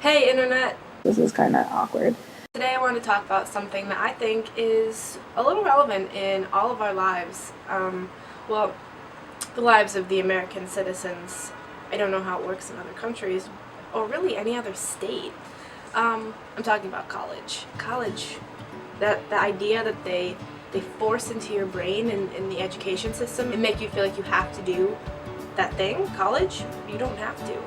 Hey Internet! This is kind of awkward. Today I want to talk about something that I think is a little relevant in all of our lives. Well, the lives of the American citizens. I don't know how it works in other countries, or really any other state. I'm talking about college. College, the idea that they force into your brain in the education system and make you feel like you have to do that thing, college, you don't have to.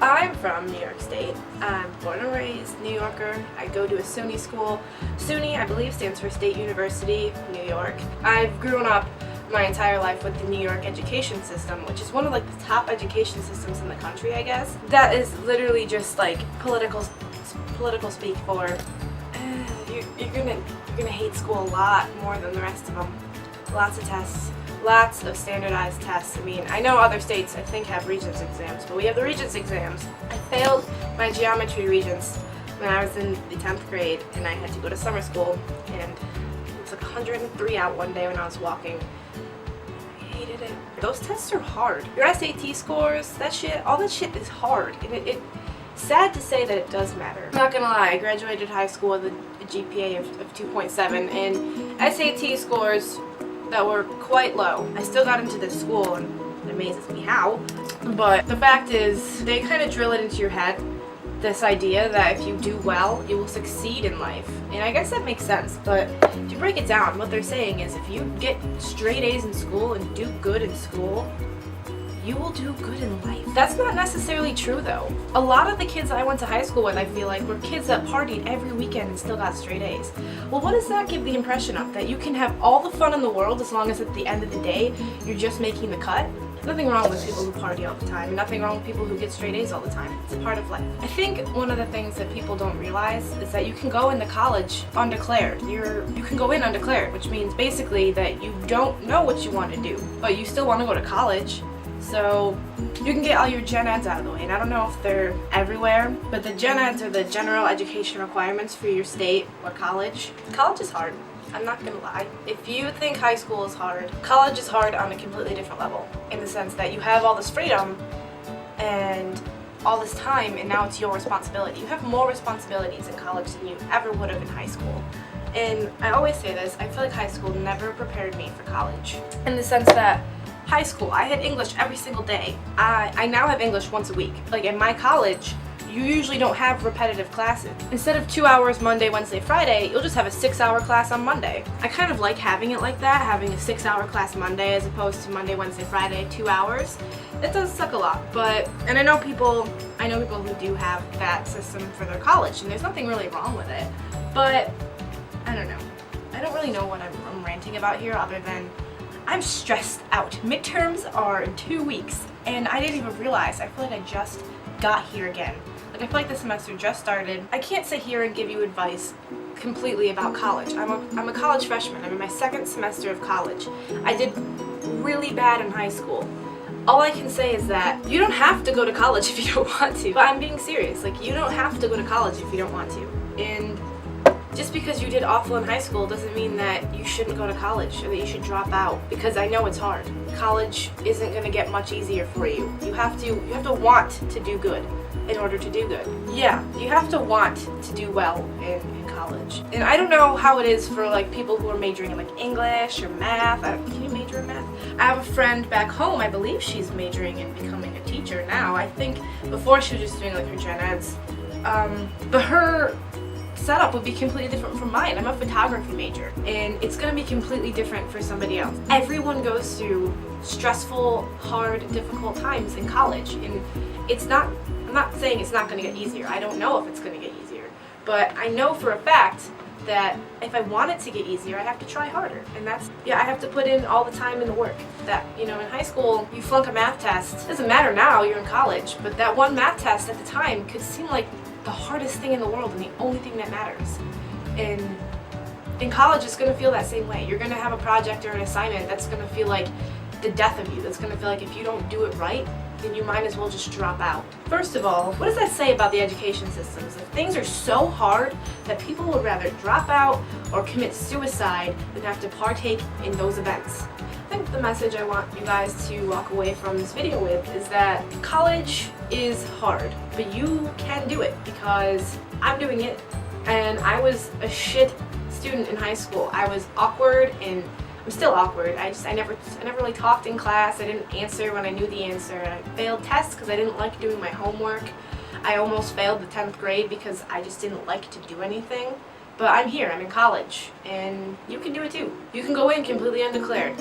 I'm from New York State. I'm born and raised New Yorker. I go to a SUNY school. SUNY, I believe, stands for State University, New York. I've grown up my entire life with the New York education system, which is one of the top education systems in the country, I guess. That is literally just political speak for you're gonna hate school a lot more than the rest of them. Lots of tests. Lots of standardized tests. I mean, I know other states, I think, have Regents exams, but we have the Regents exams. I failed my geometry Regents when I was in the 10th grade, and I had to go to summer school, and it was 103 out one day when I was walking. I hated it. Those tests are hard. Your SAT scores, all that shit is hard, and it's sad to say that it does matter. I'm not gonna lie, I graduated high school with a GPA of 2.7, and SAT scores that were quite low. I still got into this school, and it amazes me how. But the fact is, they kind of drill it into your head, this idea that if you do well, you will succeed in life. And I guess that makes sense, but to break it down, what they're saying is if you get straight A's in school and do good in school, you will do good in life. That's not necessarily true though. A lot of the kids I went to high school with, I feel like, were kids that partied every weekend and still got straight A's. Well, what does that give the impression of? That you can have all the fun in the world as long as at the end of the day, you're just making the cut? Nothing wrong with people who party all the time. Nothing wrong with people who get straight A's all the time. It's a part of life. I think one of the things that people don't realize is that you can go into college undeclared. You can go in undeclared, which means basically that you don't know what you want to do, but you still want to go to college. So you can get all your gen eds out of the way, and I don't know if they're everywhere, but the gen eds are the general education requirements for your state or college. College is hard. I'm not gonna lie. If you think high school is hard, college is hard on a completely different level, in the sense that you have all this freedom and all this time, and now it's your responsibility. You have more responsibilities in college than you ever would have in high school. And I always say this, I feel like high school never prepared me for college, in the sense that high school, I had English every single day. I now have English once a week. Like in my college, you usually don't have repetitive classes. Instead of 2 hours Monday, Wednesday, Friday, you'll just have a 6-hour class on Monday. I kind of like having it like that, having a 6-hour class Monday as opposed to Monday, Wednesday, Friday, 2 hours. It does suck a lot, and I know people who do have that system for their college, and there's nothing really wrong with it. But I don't know. I don't really know what I'm ranting about here other than I'm stressed out. Midterms are in 2 weeks, and I didn't even realize. I feel like I just got here again. Like I feel like the semester just started. I can't sit here and give you advice completely about college. I'm a college freshman. I'm in my 2nd semester of college. I did really bad in high school. All I can say is that you don't have to go to college if you don't want to. But I'm being serious. Like, you don't have to go to college if you don't want to. And just because you did awful in high school doesn't mean that you shouldn't go to college or that you should drop out, because I know it's hard. College isn't going to get much easier for you. You have to want to do good in order to do good. Yeah, you have to want to do well in college. And I don't know how it is for people who are majoring in English or math. Can you major in math? I have a friend back home, I believe she's majoring in becoming a teacher now. I think before she was just doing her gen eds. But her setup would be completely different from mine. I'm a photography major, and it's going to be completely different for somebody else. Everyone goes through stressful, hard, difficult times in college, and I'm not saying it's not going to get easier. I don't know if it's going to get easier, but I know for a fact that if I want it to get easier, I have to try harder, and I have to put in all the time and the work. That, in high school, you flunk a math test. It doesn't matter now, you're in college, but that one math test at the time could seem like the hardest thing in the world and the only thing that matters. And in college, it's going to feel that same way. You're going to have a project or an assignment that's going to feel like the death of you. That's going to feel like if you don't do it right, then you might as well just drop out. First of all, what does that say about the education systems? If things are so hard that people would rather drop out or commit suicide than have to partake in those events. think the message I want you guys to walk away from this video with is that college is hard, but you can do it because I'm doing it, and I was a shit student in high school. I was awkward, and I'm still awkward. I never really talked in class. I didn't answer when I knew the answer. I failed tests because I didn't like doing my homework. I almost failed the 10th grade because I just didn't like to do anything. But I'm here, I'm in college, and you can do it too. You can go in completely undeclared,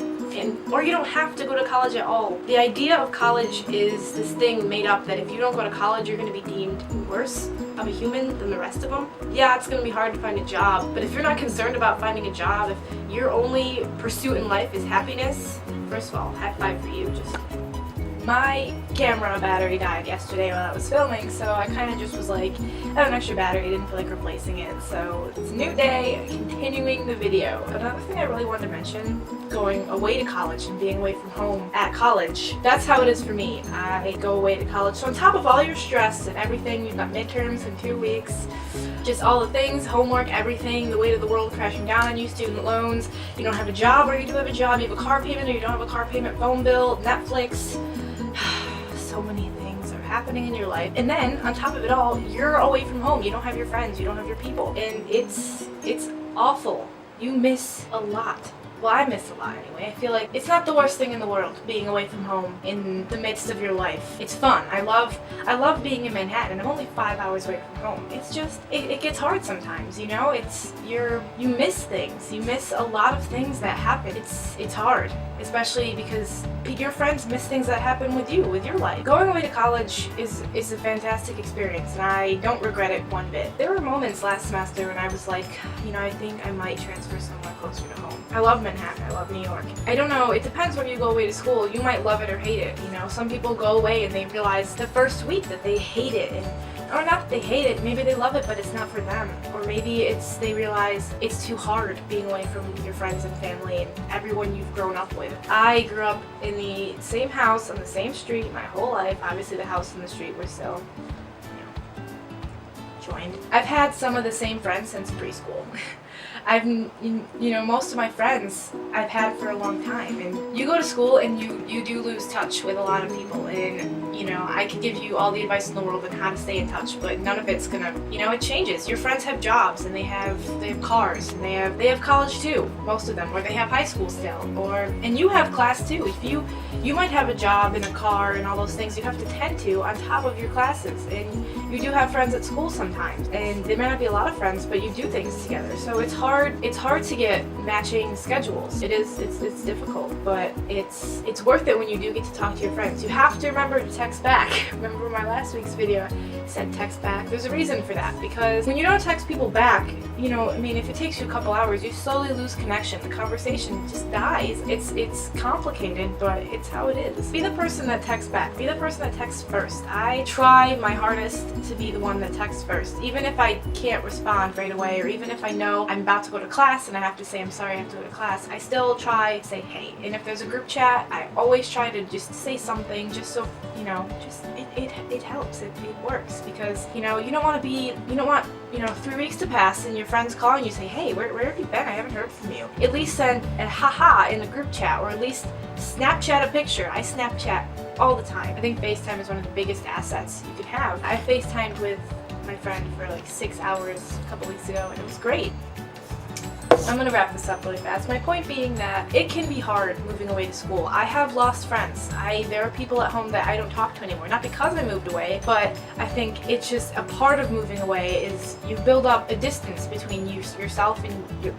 or you don't have to go to college at all. The idea of college is this thing made up that if you don't go to college, you're going to be deemed worse of a human than the rest of them. Yeah, it's going to be hard to find a job, but if you're not concerned about finding a job, if your only pursuit in life is happiness, first of all, high five for you. My camera battery died yesterday while I was filming, so I kind of just was like, I have an extra battery, didn't feel like replacing it, so it's a new day, continuing the video. Another thing I really wanted to mention, going away to college and being away from home at college, that's how it is for me. I go away to college, so on top of all your stress and everything, you've got midterms in 2 weeks, just all the things, homework, everything, the weight of the world crashing down on you, student loans, you don't have a job or you do have a job, you have a car payment or you don't have a car payment, phone bill, Netflix. So many things are happening in your life, and then on top of it all, you're away from home. You don't have your friends, you don't have your people, and it's awful. You miss a lot. Well, I miss a lot anyway. I feel like it's not the worst thing in the world being away from home in the midst of your life. It's fun. I love being in Manhattan. I'm only 5 hours away from home. It's just it gets hard sometimes, you know? You miss things. You miss a lot of things that happen. It's hard, especially because your friends miss things that happen with you, with your life. Going away to college is a fantastic experience, and I don't regret it one bit. There were moments last semester when I was like, you know, I think I might transfer somewhere closer to home. I love Manhattan, I love New York. I don't know, it depends when you go away to school. You might love it or hate it, you know. Some people go away and they realize the first week that they hate it, or not that they hate it, maybe they love it, but it's not for them. Or maybe they realize it's too hard being away from your friends and family and everyone you've grown up with. I grew up in the same house on the same street my whole life. Obviously the house and the street were still, you know, joined. I've had some of the same friends since preschool. Most of my friends I've had for a long time, and you go to school and you do lose touch with a lot of people, and, you know, I could give you all the advice in the world on how to stay in touch, but none of it's gonna, you know, it changes. Your friends have jobs, and they have cars, and they have college too, most of them, or they have high school still, and you have class too. If you might have a job and a car and all those things you have to tend to on top of your classes, and you do have friends at school sometimes, and they might not be a lot of friends, but you do things together, so it's hard to get matching schedules. It's difficult, but it's worth it when you do get to talk to your friends. You have to remember to text back. Remember my last week's video said text back. There's a reason for that, because when you don't text people back, you know, I mean, if it takes you a couple hours, you slowly lose connection. The conversation just dies. It's complicated, but it's how it is. Be the person that texts back. Be the person that texts first. I try my hardest to be the one that texts first, even if I can't respond right away, or even if I know I'm about to go to class and I have to say I'm sorry I have to go to class. I still try to say hey. And if there's a group chat, I always try to just say something, just so, you know, just it helps. It works, because, you know, you don't want, you know, 3 weeks to pass and your friends call and you say, hey, where have you been? I haven't heard from you. At least send a haha in the group chat, or at least Snapchat a picture. I Snapchat all the time. I think FaceTime is one of the biggest assets you can have. I FaceTimed with my friend for like 6 hours a couple weeks ago, and it was great. I'm gonna wrap this up really fast. My point being that it can be hard moving away to school. I have lost friends. There are people at home that I don't talk to anymore. Not because I moved away, but I think it's just a part of moving away is you build up a distance between yourself and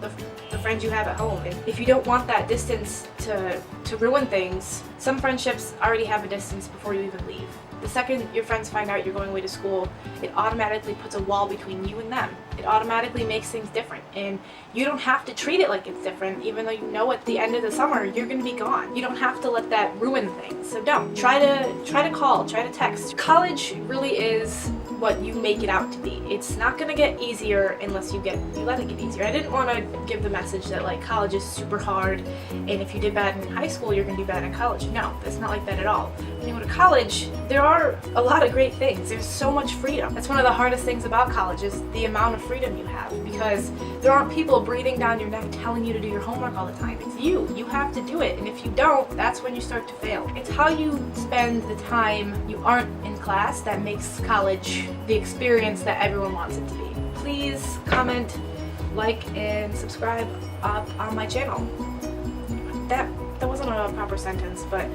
the friends you have at home. And if you don't want that distance to ruin things, some friendships already have a distance before you even leave. The second your friends find out you're going away to school, it automatically puts a wall between you and them. It automatically makes things different, and you don't have to treat it like it's different, even though you know at the end of the summer you're going to be gone. You don't have to let that ruin things, so don't. Try to call, try to text. College really is what you make it out to be. It's not gonna get easier unless you let it get easier. I didn't want to give the message that like college is super hard, and if you did bad in high school, you're gonna do bad in college. No, it's not like that at all. When you go to college, there are a lot of great things. There's so much freedom. That's one of the hardest things about college is the amount of freedom you have, because there aren't people breathing down your neck telling you to do your homework all the time. It's you. You have to do it, and if you don't, that's when you start to fail. It's how you spend the time you aren't in class that makes college the experience that everyone wants it to be. Please comment, like, and subscribe up on my channel. That wasn't a proper sentence, but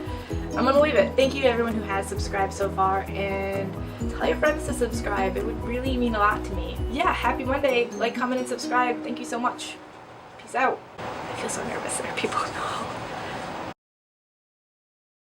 I'm gonna leave it. Thank you to everyone who has subscribed so far, and tell your friends to subscribe. It would really mean a lot to me. Yeah, happy Monday. Like, comment, and subscribe. Thank you so much. Peace out. I feel so nervous there. People know.